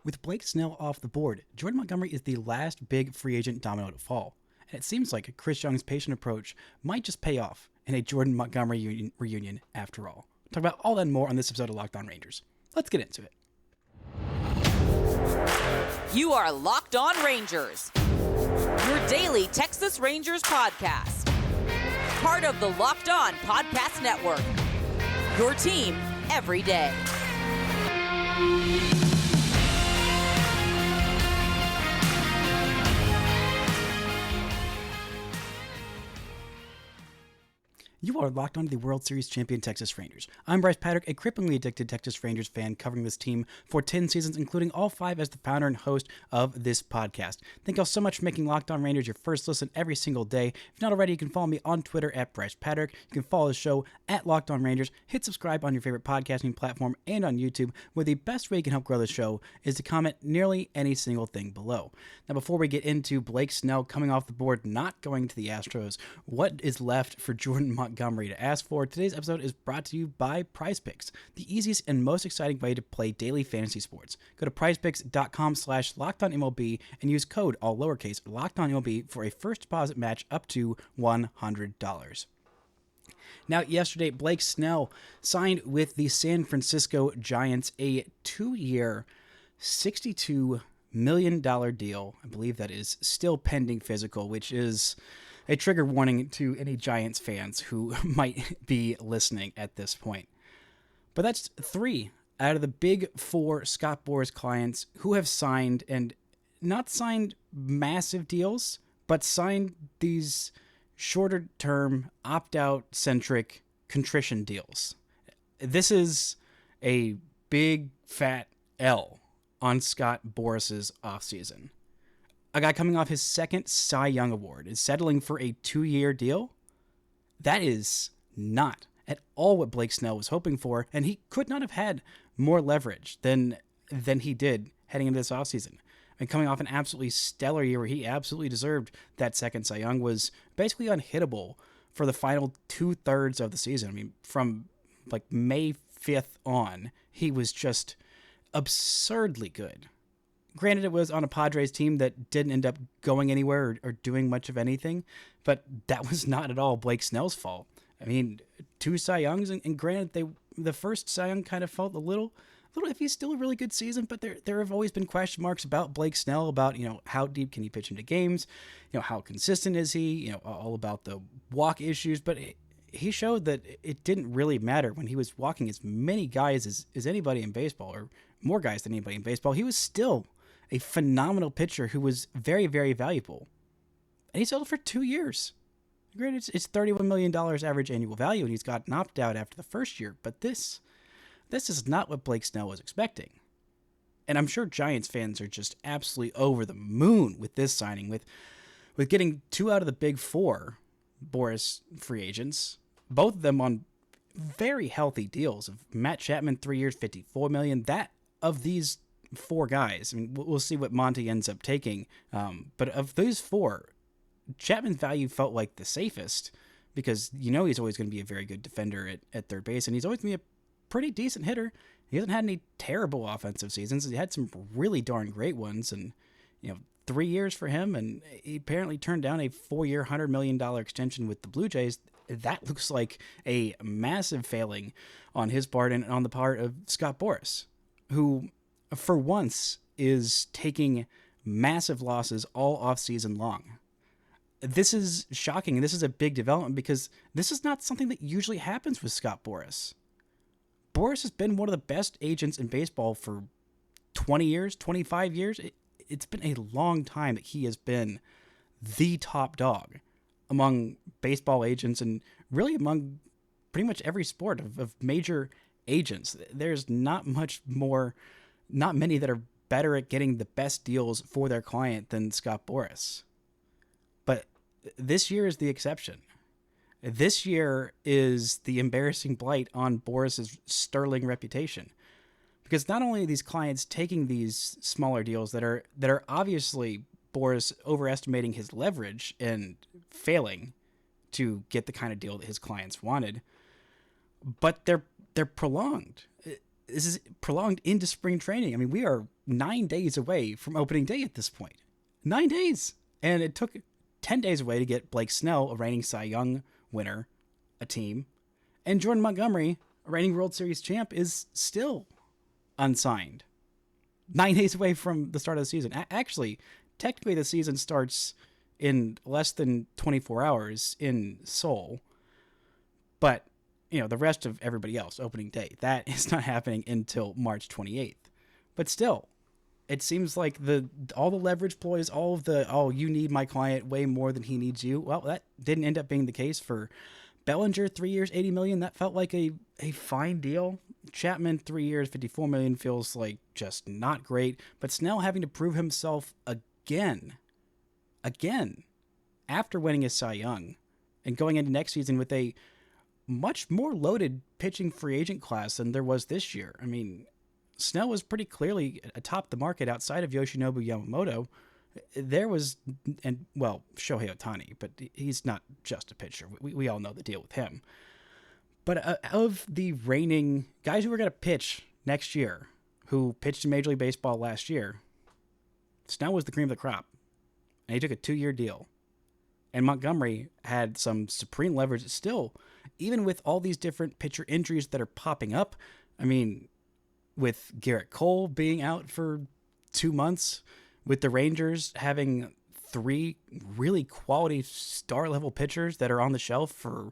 With Blake Snell off the board, Jordan Montgomery is the last big free agent domino to fall, and it seems like Chris Young's patient approach might just pay off in a Jordan Montgomery reunion after all. We'll talk about all that and more on this episode of Locked On Rangers. Let's get into it. You are Locked On Rangers, your daily Texas Rangers podcast. Part of the Locked On Podcast Network, your team every day. You are locked onto the World Series champion Texas Rangers. I'm Bryce Patrick, a cripplingly addicted Texas Rangers fan covering this team for 10 seasons, including all 5 as the founder and host of this podcast. Thank y'all so much for making Locked On Rangers your first listen every single day. If not already, you can follow me on Twitter at Bryce Patrick. You can follow the show at Locked On Rangers. Hit subscribe on your favorite podcasting platform and on YouTube, where the best way you can help grow the show is to comment nearly any single thing below. Now, before we get into Blake Snell coming off the board, not going to the Astros, what is left for Jordan Montgomery to ask for? Today's episode is brought to you by PrizePicks, the easiest and most exciting way to play daily fantasy sports. Go to prizepicks.com/LockedOnMLB and use code all lowercase LockedOnMLB for a first deposit match up to $100. Now, yesterday, Blake Snell signed with the San Francisco Giants a 2-year, $62 million deal. I believe that is still pending physical, which is a trigger warning to any Giants fans who might be listening at this point. But that's 3 out of the big 4 Scott Boras clients who have signed, and not signed massive deals, but signed these shorter term, opt-out centric contrition deals. This is a big fat L on Scott Boras' offseason. A guy coming off his second Cy Young Award is settling for a 2-year deal? That is not at all what Blake Snell was hoping for, and he could not have had more leverage than he did heading into this offseason. And coming off an absolutely stellar year where he absolutely deserved that second Cy Young, was basically unhittable for the final 2/3 of the season. I mean, from like May 5th on, he was just absurdly good. Granted, it was on a Padres team that didn't end up going anywhere or doing much of anything, but that was not at all Blake Snell's fault. I mean, 2 Cy Youngs, and granted, the first Cy Young kind of felt a little iffy. Still a really good season, but there have always been question marks about Blake Snell, about, how deep can he pitch into games, how consistent is he, all about the walk issues, but he showed that it didn't really matter when he was walking as many guys as anybody in baseball, or more guys than anybody in baseball. He was still a phenomenal pitcher who was very, very valuable. And he settled for 2 years. Granted, it's $31 million average annual value, and he's got an opt-out after the first year, but this is not what Blake Snell was expecting. And I'm sure Giants fans are just absolutely over the moon with this signing, with getting 2 out of the big 4 Boras free agents, both of them on very healthy deals. Of Matt Chapman, 3 years, $54 million. That, of these 4 guys, I mean, we'll see what Monty ends up taking, but of those 4, Chapman's value felt like the safest, because he's always going to be a very good defender at third base, and he's always going to be a pretty decent hitter. He hasn't had any terrible offensive seasons. He had some really darn great ones, and 3 years for him, and he apparently turned down a 4-year, $100 million extension with the Blue Jays. That looks like a massive failing on his part and on the part of Scott Boras, who for once is taking massive losses all offseason long. This is shocking, and this is a big development, because this is not something that usually happens with Scott Boras. Boras has been one of the best agents in baseball for 20 years, 25 years. It's been a long time that he has been the top dog among baseball agents, and really among pretty much every sport of major agents. There's not many that are better at getting the best deals for their client than Scott Boras. But this year is the exception. This year is the embarrassing blight on Boras' sterling reputation. Because not only are these clients taking these smaller deals that are obviously Boras overestimating his leverage and failing to get the kind of deal that his clients wanted, but they're prolonged. this is prolonged into spring training. I mean, we are 9 days away from opening day at this point. 9 days. And it took 10 days away to get Blake Snell, a reigning Cy Young winner, a team. And Jordan Montgomery, a reigning World Series champ, is still unsigned. 9 days away from the start of the season. Actually, technically the season starts in less than 24 hours in Seoul. But, the rest of everybody else, opening day, that is not happening until March 28th. But still, it seems like all the leverage ploys, all of the, you need my client way more than he needs you. Well, that didn't end up being the case for Bellinger, 3 years, $80 million. That felt like a fine deal. Chapman, 3 years, $54 million feels like just not great. But Snell having to prove himself again, after winning his Cy Young and going into next season with a much more loaded pitching free agent class than there was this year. I mean, Snell was pretty clearly atop the market outside of Yoshinobu Yamamoto. There was, Shohei Ohtani, but he's not just a pitcher. We all know the deal with him. But of the reigning guys who are going to pitch next year, who pitched in Major League Baseball last year, Snell was the cream of the crop. And he took a 2-year deal. And Montgomery had some supreme leverage still, even with all these different pitcher injuries that are popping up. I mean, with Garrett Cole being out for 2 months, with the Rangers having 3 really quality star-level pitchers that are on the shelf for,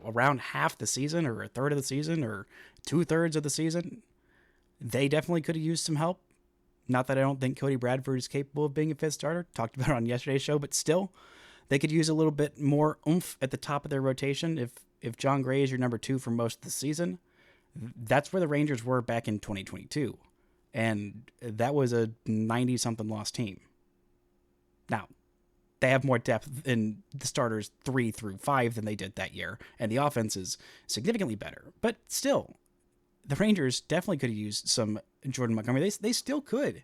around half the season or a third of the season or 2/3 of the season, they definitely could have used some help. Not that I don't think Cody Bradford is capable of being a fifth starter. Talked about it on yesterday's show, but still, they could use a little bit more oomph at the top of their rotation. If John Gray is your number 2 for most of the season, that's where the Rangers were back in 2022. And that was a 90-something loss team. Now, they have more depth in the starters 3 through 5 than they did that year, and the offense is significantly better. But still, the Rangers definitely could have used some Jordan Montgomery. They still could.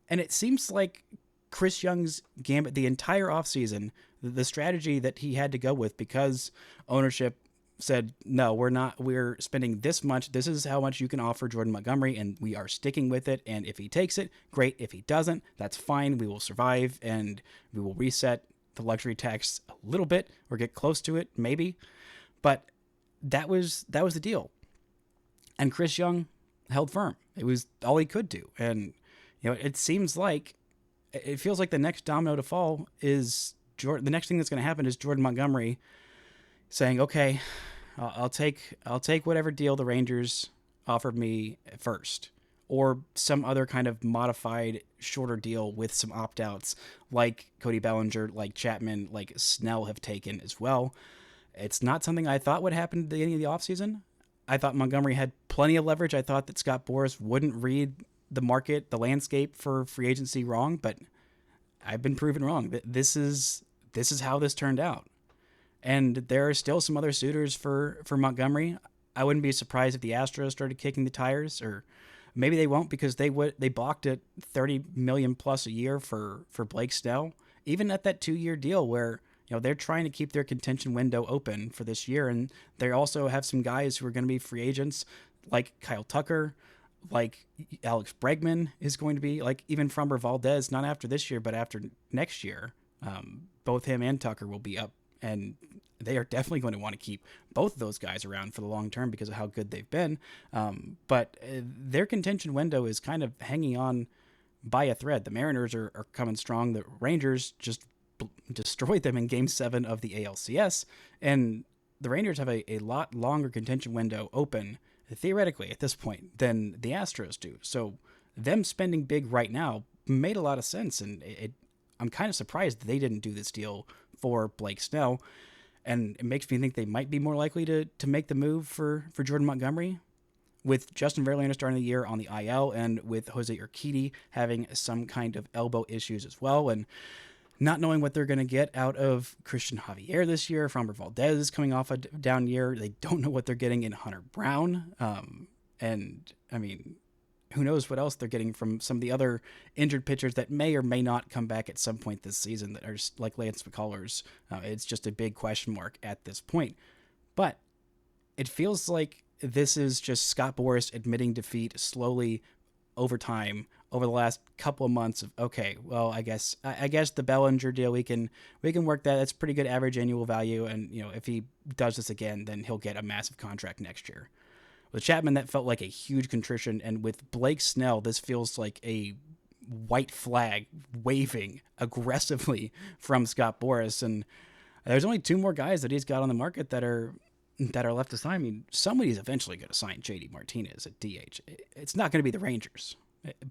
And it seems like Chris Young's gambit the entire offseason, the strategy that he had to go with because ownership said, no, we're spending this much. This is how much you can offer Jordan Montgomery, and we are sticking with it. And if he takes it, great. If he doesn't, that's fine. We will survive, and we will reset the luxury tax a little bit or get close to it, maybe. But that was the deal. And Chris Young held firm. It was all he could do. And, it seems like, it feels like the next domino to fall is the next thing that's going to happen is Jordan Montgomery saying, okay, I'll take whatever deal the Rangers offered me first, or some other kind of modified shorter deal with some opt-outs like Cody Bellinger, like Chapman, like Snell have taken as well. It's not something I thought would happen at the beginning of the offseason. I thought Montgomery had plenty of leverage. I thought that Scott Boras wouldn't read the market, the landscape for free agency wrong, but I've been proven wrong. This is how this turned out. And there are still some other suitors for Montgomery. I wouldn't be surprised if the Astros started kicking the tires, or maybe they won't because they balked at $30 million plus a year for Blake Snell, even at that 2-year deal where they're trying to keep their contention window open for this year. And they also have some guys who are going to be free agents like Kyle Tucker, like Alex Bregman is going to be, like even Framber Valdez, not after this year, but after next year. Both him and Tucker will be up, and they are definitely going to want to keep both of those guys around for the long term because of how good they've been. But their contention window is kind of hanging on by a thread. The Mariners are coming strong. The Rangers just destroyed them in Game 7 of the ALCS, and the Rangers have a lot longer contention window open, theoretically, at this point, than the Astros do. So them spending big right now made a lot of sense, and I'm kind of surprised they didn't do this deal for Blake Snell, and it makes me think they might be more likely to make the move for Jordan Montgomery, with Justin Verlander starting the year on the IL, and with Jose Urquidy having some kind of elbow issues as well, and not knowing what they're going to get out of Christian Javier this year. Framber Valdez coming off a down year. They don't know what they're getting in Hunter Brown. And I mean, who knows what else they're getting from some of the other injured pitchers that may or may not come back at some point this season that are like Lance McCullers. It's just a big question mark at this point. But it feels like this is just Scott Boras admitting defeat slowly over time, over the last couple of months of, okay, well, I guess the Bellinger deal, we can work that. That's pretty good average annual value. And, if he does this again, then he'll get a massive contract next year. With Chapman, that felt like a huge contrition. And with Blake Snell, this feels like a white flag waving aggressively from Scott Boras. And there's only 2 more guys that he's got on the market that are left to sign. I mean, somebody's eventually going to sign JD Martinez at DH. It's not going to be the Rangers,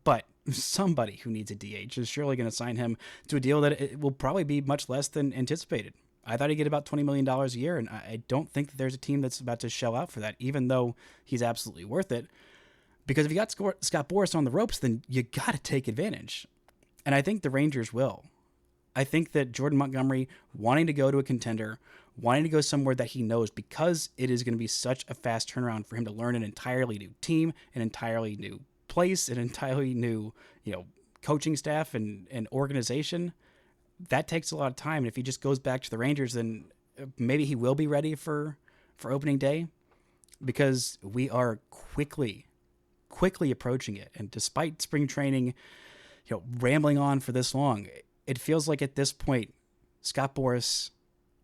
but somebody who needs a DH is surely going to sign him to a deal that it will probably be much less than anticipated. I thought he'd get about $20 million a year, and I don't think that there's a team that's about to shell out for that, even though he's absolutely worth it. Because if you got Scott Boras on the ropes, then you got to take advantage. And I think the Rangers will. I think that Jordan Montgomery wanting to go to a contender, wanting to go somewhere that he knows, because it is going to be such a fast turnaround for him to learn an entirely new team, an entirely new place, an entirely new, coaching staff and organization. That takes a lot of time. And if he just goes back to the Rangers, then maybe he will be ready for opening day, because we are quickly approaching it. And despite spring training, rambling on for this long, it feels like at this point, Scott Boras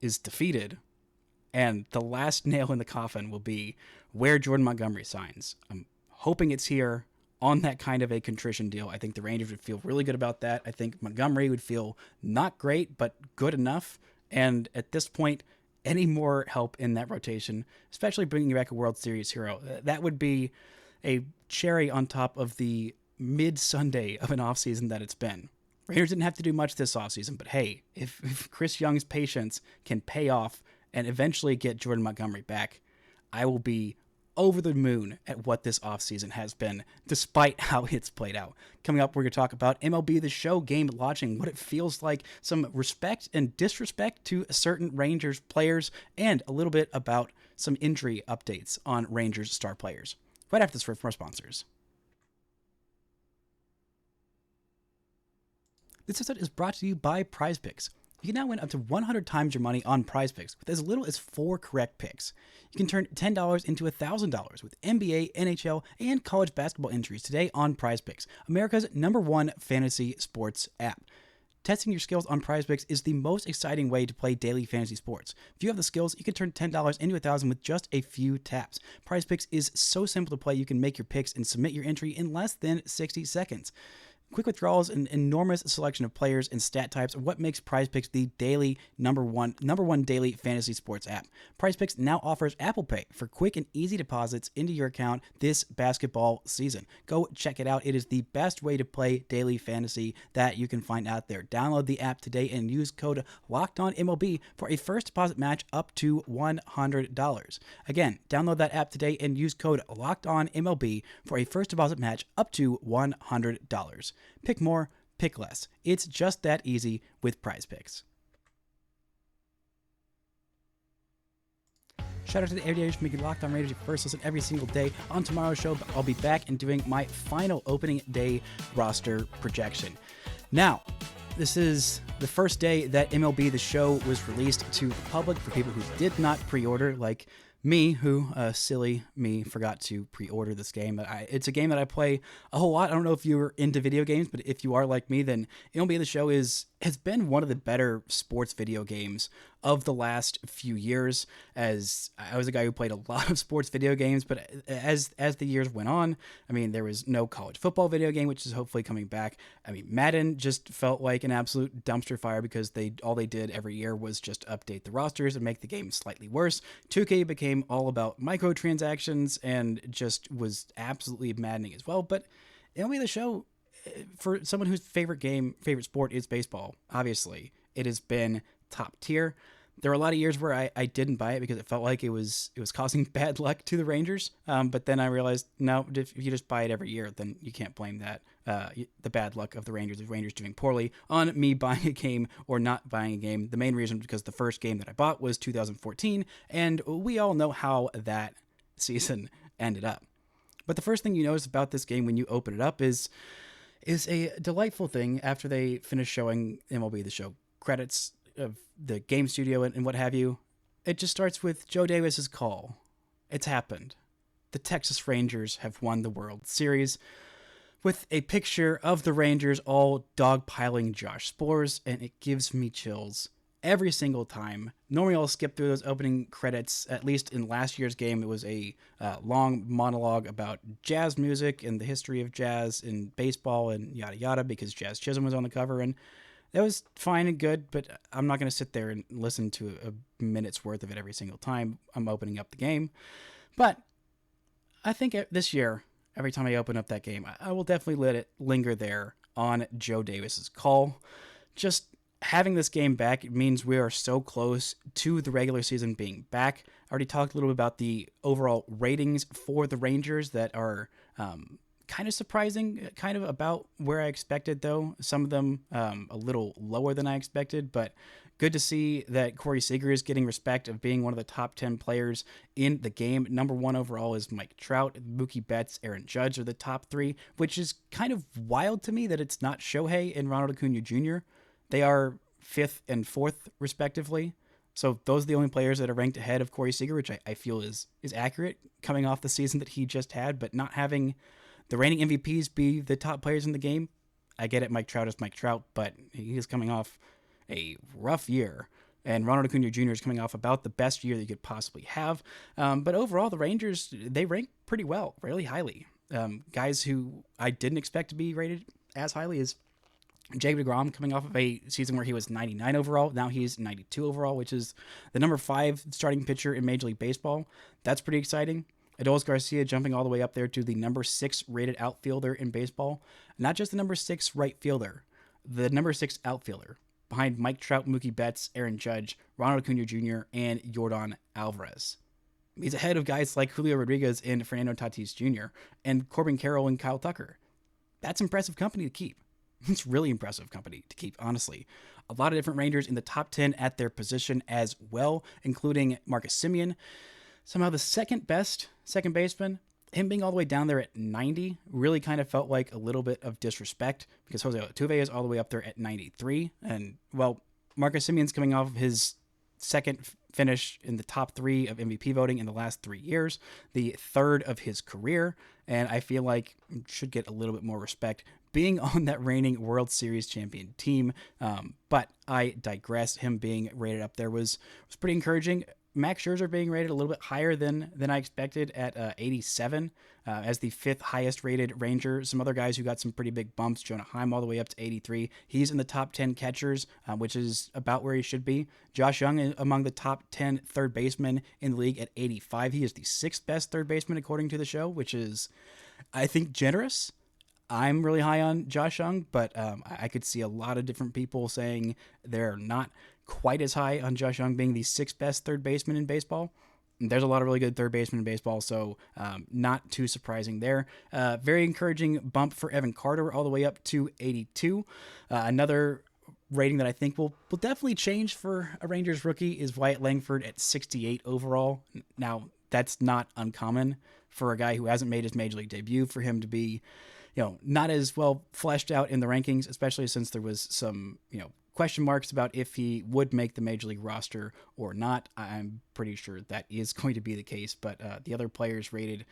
is defeated, and the last nail in the coffin will be where Jordan Montgomery signs. I'm hoping it's here on that kind of a contrition deal. I think the Rangers would feel really good about that. I think Montgomery would feel not great, but good enough. And at this point, any more help in that rotation, especially bringing back a World Series hero, that would be a cherry on top of the mid-Sunday of an offseason that it's been. Raiders didn't have to do much this offseason, but hey, if Chris Young's patience can pay off and eventually get Jordan Montgomery back, I will be over the moon at what this offseason has been, despite how it's played out. Coming up, we're going to talk about MLB The Show game launching, what it feels like, some respect and disrespect to certain Rangers players, and a little bit about some injury updates on Rangers star players. Right after this, from our sponsors. This episode is brought to you by PrizePicks. You can now win up to 100 times your money on PrizePicks with as little as 4 correct picks. You can turn $10 into $1,000 with NBA, NHL, and college basketball entries today on PrizePicks, America's #1 fantasy sports app. Testing your skills on PrizePicks is the most exciting way to play daily fantasy sports. If you have the skills, you can turn $10 into $1,000 with just a few taps. PrizePicks is so simple to play, you can make your picks and submit your entry in less than 60 seconds. Quick withdrawals, an enormous selection of players and stat types are what makes PrizePicks the daily number one daily fantasy sports app. PrizePicks now offers Apple Pay for quick and easy deposits into your account this basketball season. Go check it out. It is the best way to play daily fantasy that you can find out there. Download the app today and use code LOCKEDONMLB for a first deposit match up to $100. Again, download that app today and use code LOCKEDONMLB for a first deposit match up to $100. Pick more, pick less. It's just that easy with PrizePicks. Shout out to the Aviators for making Locked On Raiders your first listen every single day. On tomorrow's show, I'll be back and doing my final opening day roster projection. Now, this is the first day that MLB The Show was released to the public for people who did not pre-order, like me, who, silly me, forgot to pre-order this game. It's a game that I play a whole lot. I don't know if you're into video games, but if you are like me, then MLB The Show has been one of the better sports video games of the last few years, as I was a guy who played a lot of sports video games, but as the years went on, I mean, there was no college football video game, which is hopefully coming back. I mean, Madden just felt like an absolute dumpster fire because all they did every year was just update the rosters and make the game slightly worse. 2K became all about microtransactions and just was absolutely maddening as well. But MLB The Show, for someone whose favorite sport is baseball, obviously, it has been top tier. There were a lot of years where I didn't buy it because it felt like it was causing bad luck to the Rangers. But then I realized, no, if you just buy it every year, then you can't blame that, the bad luck of the Rangers doing poorly, on me buying a game or not buying a game. The main reason was because the first game that I bought was 2014, and we all know how that season ended up. But the first thing you notice about this game when you open it up is a delightful thing after they finish showing MLB The Show credits of the game studio and what have you. It just starts with Joe Davis's call. It's happened. the Texas Rangers have won the World Series with a picture of the Rangers all dogpiling Josh Sborz, and it gives me chills every single time. Normally I'll skip through those opening credits. At least in last year's game, it was a long monologue about jazz music and the history of jazz in baseball and yada yada, because Jazz Chisholm was on the cover, and that was fine and good, but I'm not going to sit there and listen to a minute's worth of it every single time I'm opening up the game. But I think this year, every time I open up that game, I will definitely let it linger there on Joe Davis's call. Just having this game back, it means we are so close to the regular season being back. I already talked a little bit about the overall ratings for the Rangers that are kind of surprising, kind of about where I expected, though. Some of them a little lower than I expected, but good to see that Corey Seager is getting respect of being one of the top 10 players in the game. Number 1 overall is Mike Trout. Mookie Betts, Aaron Judge are the top 3, which is kind of wild to me that it's not Shohei and Ronald Acuna Jr. They are 5th and 4th, respectively. So those are the only players that are ranked ahead of Corey Seager, which I feel is accurate coming off the season that he just had. But not having the reigning MVPs be the top players in the game, I get it, Mike Trout is Mike Trout, but he is coming off a rough year. And Ronald Acuna Jr. is coming off about the best year that you could possibly have. But overall, the Rangers, they rank pretty well, really highly. Guys who I didn't expect to be rated as highly is Jacob deGrom, coming off of a season where he was 99 overall. Now he's 92 overall, which is the number 5 starting pitcher in Major League Baseball. That's pretty exciting. Adolis Garcia jumping all the way up there to the number 6 rated outfielder in baseball. Not just the number 6 right fielder, the number 6 outfielder, behind Mike Trout, Mookie Betts, Aaron Judge, Ronald Acuna Jr., and Yordan Alvarez. He's ahead of guys like Julio Rodriguez and Fernando Tatis Jr., and Corbin Carroll and Kyle Tucker. That's impressive company to keep. It's really impressive company to keep, honestly. A lot of different Rangers in the top 10 at their position as well, including Marcus Semien. Somehow the second best second baseman, him being all the way down there at 90, really kind of felt like a little bit of disrespect, because Jose Altuve is all the way up there at 93. And, well, Marcus Semien's coming off of his second finish in the top 3 of MVP voting in the last 3 years, the 3rd of his career, and I feel like should get a little bit more respect being on that reigning World Series champion team. But I digress. Him being rated up there was pretty encouraging. Max Scherzer being rated a little bit higher than I expected at 87 as the 5th highest rated Ranger. Some other guys who got some pretty big bumps. Jonah Heim all the way up to 83. He's in the top 10 catchers, which is about where he should be. Josh Young among the top 10 third basemen in the league at 85. He is the 6th best third baseman according to the show, which is, I think, generous. I'm really high on Josh Young, but I could see a lot of different people saying they're not quite as high on Josh Young being the 6th best third baseman in baseball. There's a lot of really good third basemen in baseball, so not too surprising there. Very encouraging bump for Evan Carter, all the way up to 82. Another rating that I think will definitely change for a Rangers rookie is Wyatt Langford at 68 overall. Now, that's not uncommon for a guy who hasn't made his Major League debut, for him to be, not as well fleshed out in the rankings, especially since there was some, question marks about if he would make the Major League roster or not. I'm pretty sure that is going to be the case, but the other players rated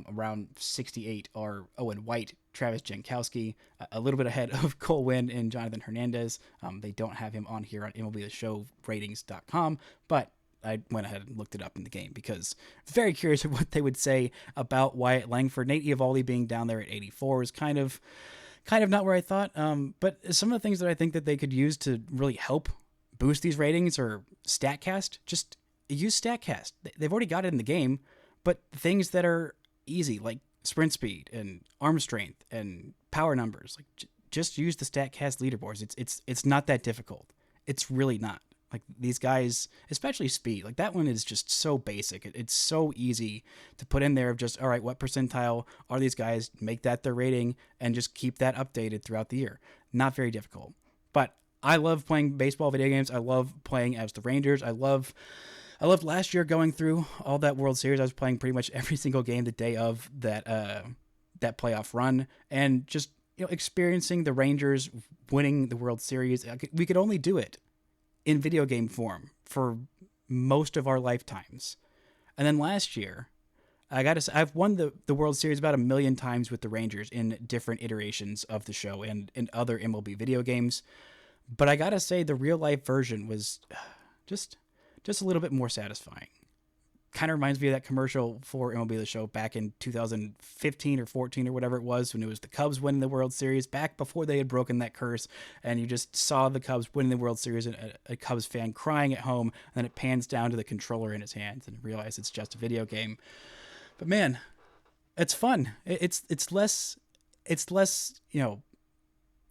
around 68 are Owen White, Travis Jankowski, a little bit ahead of Cole Winn and Jonathan Hernandez. They don't have him on here on MLB The Show ratings.com, but I went ahead and looked it up in the game because I was very curious of what they would say about Wyatt Langford. Nate Eovaldi being down there at 84 was kind of not where I thought. But some of the things that I think that they could use to really help boost these ratings are StatCast. Just use StatCast. They've already got it in the game, but things that are easy, like sprint speed and arm strength and power numbers, like just use the StatCast leaderboards. It's not that difficult. It's really not. Like these guys, especially speed, like that one is just so basic. It's so easy to put in there of just, all right, what percentile are these guys? Make that their rating and just keep that updated throughout the year. Not very difficult. But I love playing baseball video games. I love playing as the Rangers. I loved last year going through all that World Series. I was playing pretty much every single game the day of that playoff run, and just experiencing the Rangers winning the World Series. We could only do it in video game form for most of our lifetimes. And then last year, I gotta say, I've won the World Series about 1 million times with the Rangers in different iterations of the show and in other MLB video games. But I gotta say, the real life version was just a little bit more satisfying. Kind of reminds me of that commercial for MLB The Show back in 2015 or 14 or whatever it was, when it was the Cubs winning the World Series, back before they had broken that curse, and you just saw the Cubs winning the World Series and a Cubs fan crying at home, and then it pans down to the controller in his hands and realize it's just a video game. But man, it's fun. It's less, you know,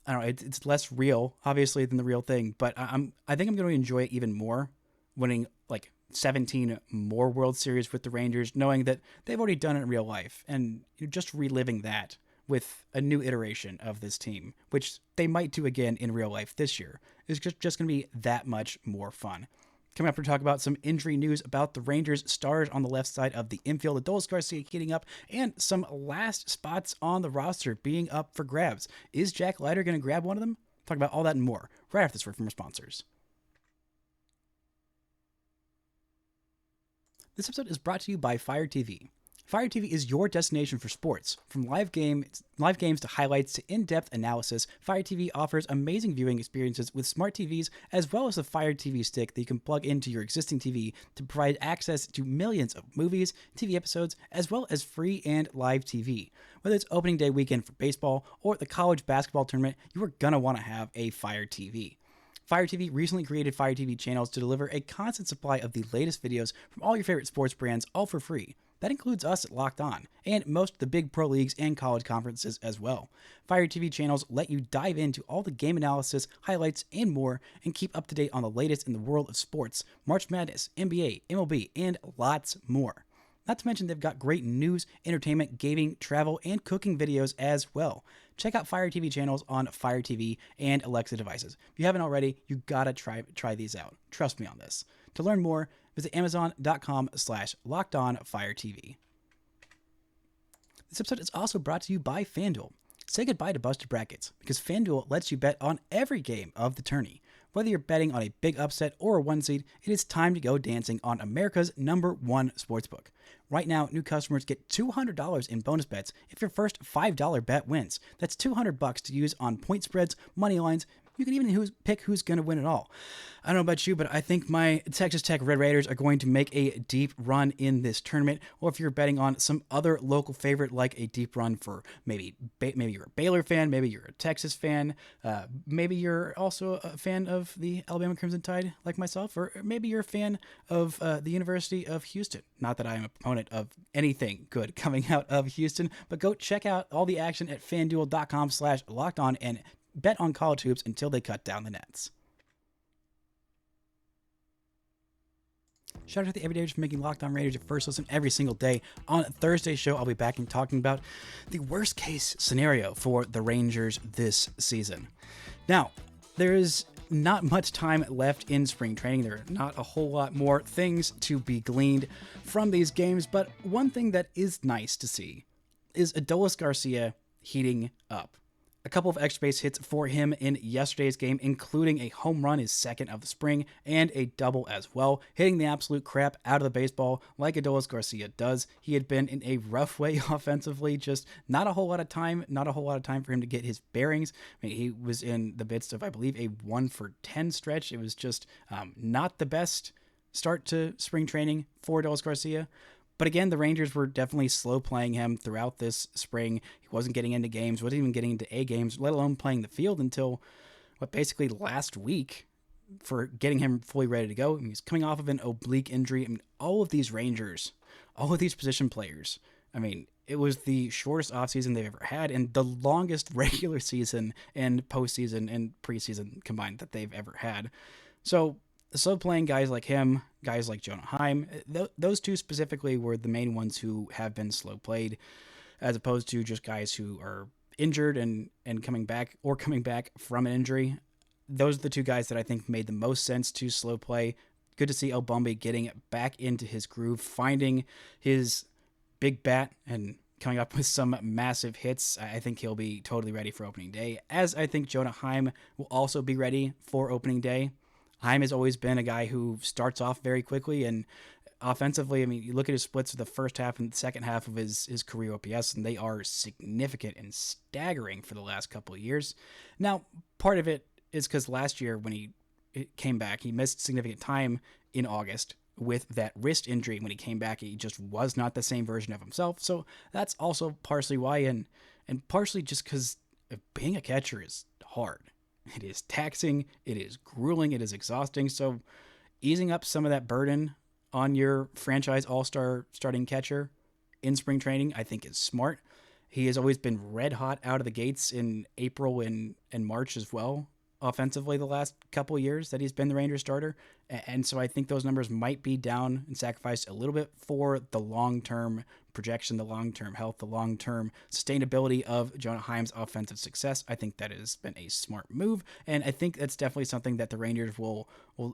I don't know, it's less real, obviously, than the real thing, but I think I'm going to enjoy it even more, winning like 17 more World Series with the Rangers, knowing that they've already done it in real life, and you're just reliving that with a new iteration of this team, which they might do again in real life this year. It's just going to be that much more fun. Coming up, we're talking about some injury news about the Rangers stars on the left side of the infield, Adolis Garcia heating up, and some last spots on the roster being up for grabs. Is Jackligher going to grab one of them? Talk about all that and more right after this word from our sponsors. This episode is brought to you by Fire TV. Fire TV is your destination for sports. From live games to highlights to in-depth analysis, Fire TV offers amazing viewing experiences with smart TVs, as well as a Fire TV stick that you can plug into your existing TV to provide access to millions of movies, TV episodes, as well as free and live TV. Whether it's opening day weekend for baseball or the college basketball tournament, you are gonna want to have a Fire TV. Fire TV recently created Fire TV channels to deliver a constant supply of the latest videos from all your favorite sports brands, all for free. That includes us at Locked On, and most of the big pro leagues and college conferences as well. Fire TV channels let you dive into all the game analysis, highlights, and more, and keep up to date on the latest in the world of sports, March Madness, NBA, MLB, and lots more. Not to mention they've got great news, entertainment, gaming, travel, and cooking videos as well. Check out Fire TV channels on Fire TV and Alexa devices. If you haven't already, you gotta try these out. Trust me on this. To learn more, visit amazon.com/LockedOnFireTV. This episode is also brought to you by FanDuel. Say goodbye to busted brackets, because FanDuel lets you bet on every game of the tourney. Whether you're betting on a big upset or a one seed, it is time to go dancing on America's #1 sportsbook. Right now, new customers get $200 in bonus bets if your first $5 bet wins. That's $200 to use on point spreads, money lines. You can even pick who's going to win it all. I don't know about you, but I think my Texas Tech Red Raiders are going to make a deep run in this tournament. Or if you're betting on some other local favorite, like a deep run for maybe you're a Baylor fan, maybe you're a Texas fan, maybe you're also a fan of the Alabama Crimson Tide, like myself, or maybe you're a fan of the University of Houston. Not that I'm a proponent of anything good coming out of Houston, but go check out all the action at FanDuel.com/LockedOn and bet on college hoops until they cut down the nets. Shout out to the Everydayers for making Locked On Raiders your first listen every single day. On Thursday's show, I'll be back and talking about the worst case scenario for the Rangers this season. Now, there is not much time left in spring training. There are not a whole lot more things to be gleaned from these games, but one thing that is nice to see is Adolis Garcia heating up. A couple of extra base hits for him in yesterday's game, including a home run, his second of the spring, and a double as well, hitting the absolute crap out of the baseball like Adolis Garcia does. He had been in a rough way offensively, just not a whole lot of time for him to get his bearings. I mean, he was in the midst of, I believe, a 1-for-10 stretch. It was just not the best start to spring training for Adolis Garcia. But again, the Rangers were definitely slow playing him throughout this spring. He wasn't getting into games, wasn't even getting into A games, let alone playing the field until basically last week for getting him fully ready to go. I mean, he's coming off of an oblique injury. I mean, all of these Rangers, all of these position players, I mean, it was the shortest offseason they've ever had and the longest regular season and postseason and preseason combined that they've ever had. So playing guys like him, guys like Jonah Heim, those two specifically were the main ones who have been slow played, as opposed to just guys who are injured and coming back from an injury. Those are the two guys that I think made the most sense to slow play. Good to see Eovaldi getting back into his groove, finding his big bat and coming up with some massive hits. I think he'll be totally ready for opening day, as I think Jonah Heim will also be ready for opening day. Heim has always been a guy who starts off very quickly and offensively, I mean, you look at his splits of the first half and the second half of his career OPS, and they are significant and staggering for the last couple of years. Now, part of it is because last year when he came back, he missed significant time in August with that wrist injury. When he came back, he just was not the same version of himself. So that's also partially why, and partially just because being a catcher is hard. It is taxing, it is grueling, it is exhausting. So easing up some of that burden on your franchise all-star starting catcher in spring training, I think is smart. He has always been red hot out of the gates in April and March as well, offensively, the last couple of years that he's been the Rangers starter. And so I think those numbers might be down and sacrificed a little bit for the long-term projection, the long-term health, the long-term sustainability of Jonah Heim's offensive success. I think that has been a smart move, and I think that's definitely something that the Rangers will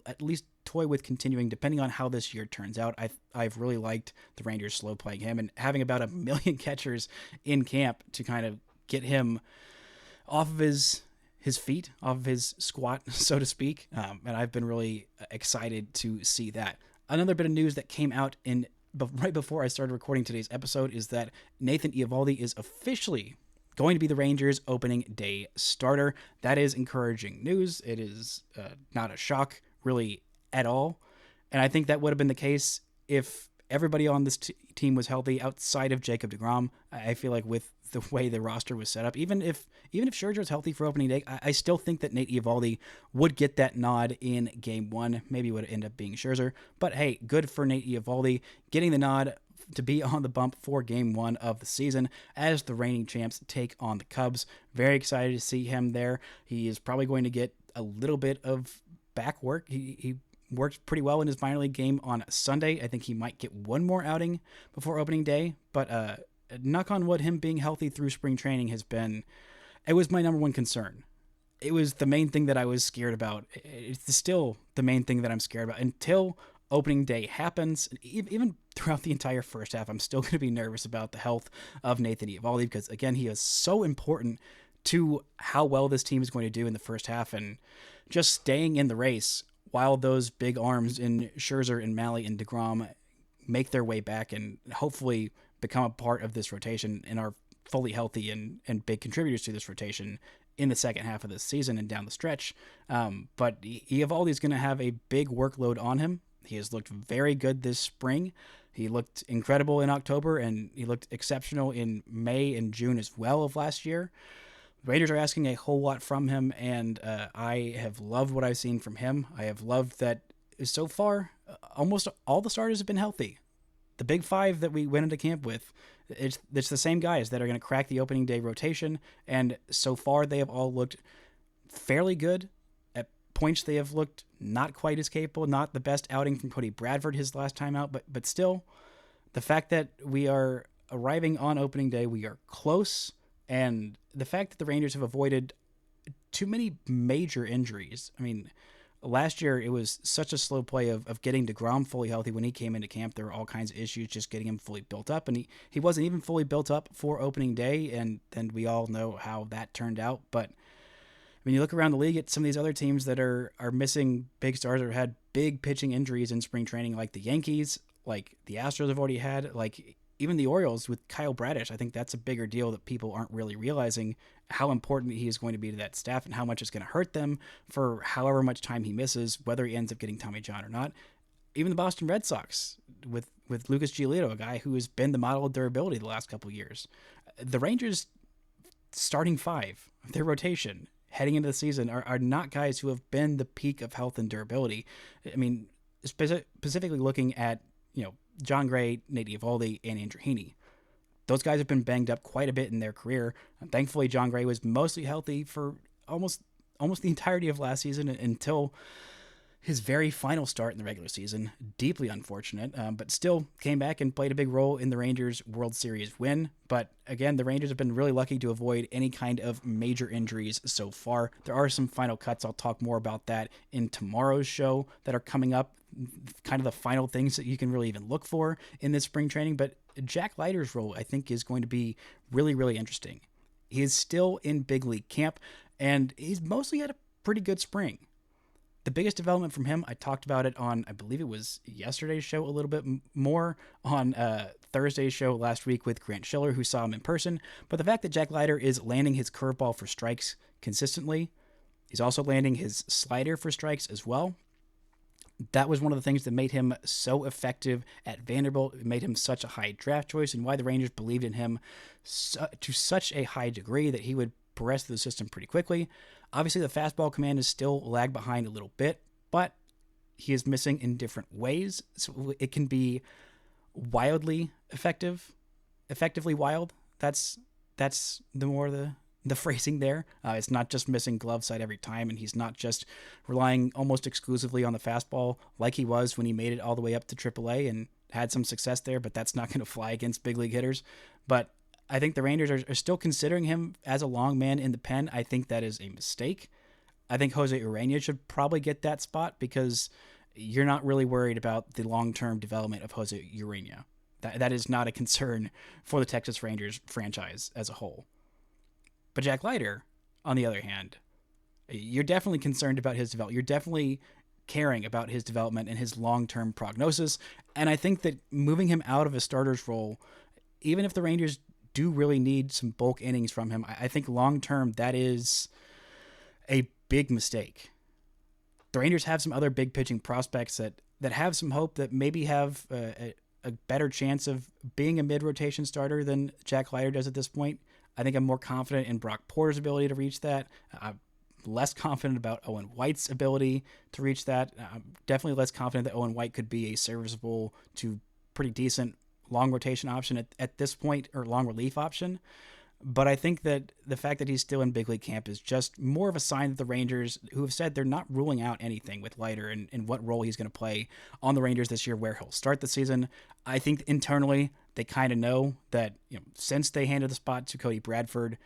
at least toy with continuing, depending on how this year turns out. I've really liked the Rangers slow playing him and having about 1 million catchers in camp to kind of get him off of his feet, off of his squat, so to speak. And I've been really excited to see that. Another bit of news that came out right before I started recording today's episode is that Nathan Eovaldi is officially going to be the Rangers' opening day starter. That is encouraging news. It is not a shock, really, at all. And I think that would have been the case if everybody on this team was healthy outside of Jacob deGrom. I feel like with the way the roster was set up, even if Scherzer's healthy for opening day, I still think that Nate Eovaldi would get that nod in game one. Maybe it would end up being Scherzer, but hey, good for Nate Eovaldi getting the nod to be on the bump for game one of the season as the reigning champs take on the Cubs. Very excited to see him there. He is probably going to get a little bit of back work. He worked pretty well in his minor league game on Sunday. I think he might get one more outing before opening day, but knock on wood, him being healthy through spring training it was my number one concern. It was the main thing that I was scared about. It's still the main thing that I'm scared about until opening day happens. Even throughout the entire first half, I'm still going to be nervous about the health of Nathan Eovaldi because, again, he is so important to how well this team is going to do in the first half and just staying in the race while those big arms in Scherzer and Malley and deGrom make their way back and hopefully become a part of this rotation and are fully healthy and big contributors to this rotation in the second half of this season and down the stretch. But Eovaldi is going to have a big workload on him. He has looked very good this spring. He looked incredible in October, and he looked exceptional in May and June as well of last year. The Raiders are asking a whole lot from him, and I have loved what I've seen from him. I have loved that so far almost all the starters have been healthy. The big five that we went into camp with, it's the same guys that are going to crack the opening day rotation, and so far they have all looked fairly good. At points they have looked not quite as capable, not the best outing from Cody Bradford his last time out, but still, the fact that we are arriving on opening day, we are close, and the fact that the Rangers have avoided too many major injuries. I mean, last year, it was such a slow play of getting deGrom fully healthy. When he came into camp, there were all kinds of issues just getting him fully built up, and he wasn't even fully built up for opening day, and then we all know how that turned out. But when you look around the league at some of these other teams that are missing big stars or had big pitching injuries in spring training, like the Yankees, like the Astros have already had, like even the Orioles with Kyle Bradish, I think that's a bigger deal that people aren't really realizing how important he is going to be to that staff and how much it's going to hurt them for however much time he misses, whether he ends up getting Tommy John or not. Even the Boston Red Sox with Lucas Giolito, a guy who has been the model of durability the last couple of years. The Rangers starting five, their rotation heading into the season are not guys who have been the peak of health and durability. I mean, specifically looking at, John Gray, Nate Eovaldi, and Andrew Heaney. Those guys have been banged up quite a bit in their career. Thankfully, John Gray was mostly healthy for almost the entirety of last season until his very final start in the regular season. Deeply unfortunate, but still came back and played a big role in the Rangers' World Series win. But again, the Rangers have been really lucky to avoid any kind of major injuries so far. There are some final cuts. I'll talk more about that in tomorrow's show that are coming up, kind of the final things that you can really even look for in this spring training. But Jackligher's role, I think, is going to be really, really interesting. He is still in big league camp, and he's mostly had a pretty good spring. The biggest development from him, I talked about it on, I believe it was yesterday's show, a little bit more on Thursday's show last week with Grant Schiller, who saw him in person. But the fact that Jackligher is landing his curveball for strikes consistently, he's also landing his slider for strikes as well. That was one of the things that made him so effective at Vanderbilt. It made him such a high draft choice, and why the Rangers believed in him to such a high degree that he would progress through the system pretty quickly. Obviously, the fastball command is still lagged behind a little bit, but he is missing in different ways. So it can be wildly effectively wild. That's the phrasing there. It's not just missing glove side every time, and he's not just relying almost exclusively on the fastball like he was when he made it all the way up to AAA and had some success there, but that's not going to fly against big league hitters. But I think the Rangers are still considering him as a long man in the pen. I think that is a mistake. I think Jose Urena should probably get that spot because you're not really worried about the long-term development of Jose Urena. That is not a concern for the Texas Rangers franchise as a whole. But Jackligher, on the other hand, you're definitely concerned about his development. You're definitely caring about his development and his long-term prognosis. And I think that moving him out of a starter's role, even if the Rangers do really need some bulk innings from him, I think long-term that is a big mistake. The Rangers have some other big pitching prospects that have some hope, that maybe have a better chance of being a mid-rotation starter than Jackligher does at this point. I think I'm more confident in Brock Porter's ability to reach that. I'm less confident about Owen White's ability to reach that. I'm definitely less confident that Owen White could be a serviceable to pretty decent long rotation option at this point, or long relief option. But I think that the fact that he's still in big league camp is just more of a sign that the Rangers, who have said they're not ruling out anything with Leiter and what role he's going to play on the Rangers this year, where he'll start the season. I think internally they kind of know that, since they handed the spot to Cody Bradford,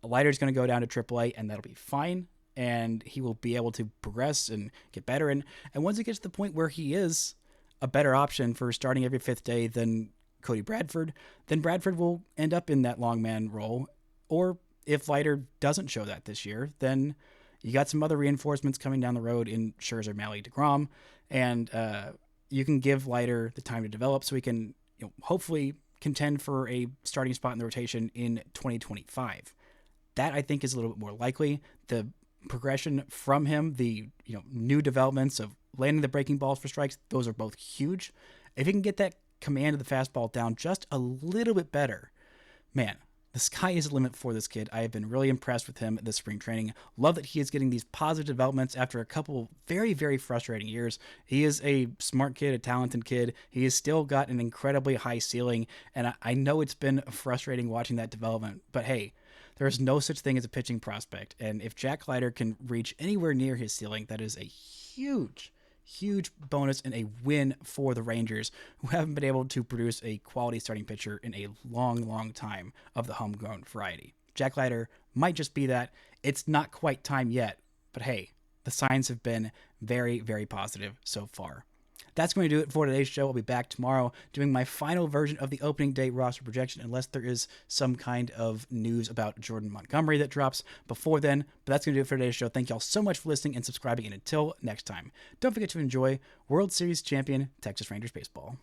Leiter's going to go down to AAA, and that'll be fine. And he will be able to progress and get better. And once it gets to the point where he is a better option for starting every fifth day than Cody Bradford, then Bradford will end up in that long man role. Or if Leiter doesn't show that this year, then you got some other reinforcements coming down the road in Scherzer, Malley, DeGrom, and you can give Leiter the time to develop so he can hopefully contend for a starting spot in the rotation in 2025. That, I think, is a little bit more likely. The progression from him, the new developments of landing the breaking balls for strikes, those are both huge. If he can get that command of the fastball down just a little bit better, man, the sky is the limit for this kid. I have been really impressed with him this spring training. Love that he is getting these positive developments after a couple very, very frustrating years. He is a smart kid, a talented kid. He has still got an incredibly high ceiling, and I know it's been frustrating watching that development, but hey, there is no such thing as a pitching prospect, and if Jackligher can reach anywhere near his ceiling, that is a huge bonus and a win for the Rangers, who haven't been able to produce a quality starting pitcher in a long time of the homegrown variety. Jackligher might just be that. It's not quite time yet, but hey, the signs have been very, very positive so far. That's going to do it for today's show. I'll be back tomorrow doing my final version of the opening day roster projection, unless there is some kind of news about Jordan Montgomery that drops before then. But that's going to do it for today's show. Thank y'all so much for listening and subscribing, and until next time, don't forget to enjoy World Series champion Texas Rangers baseball.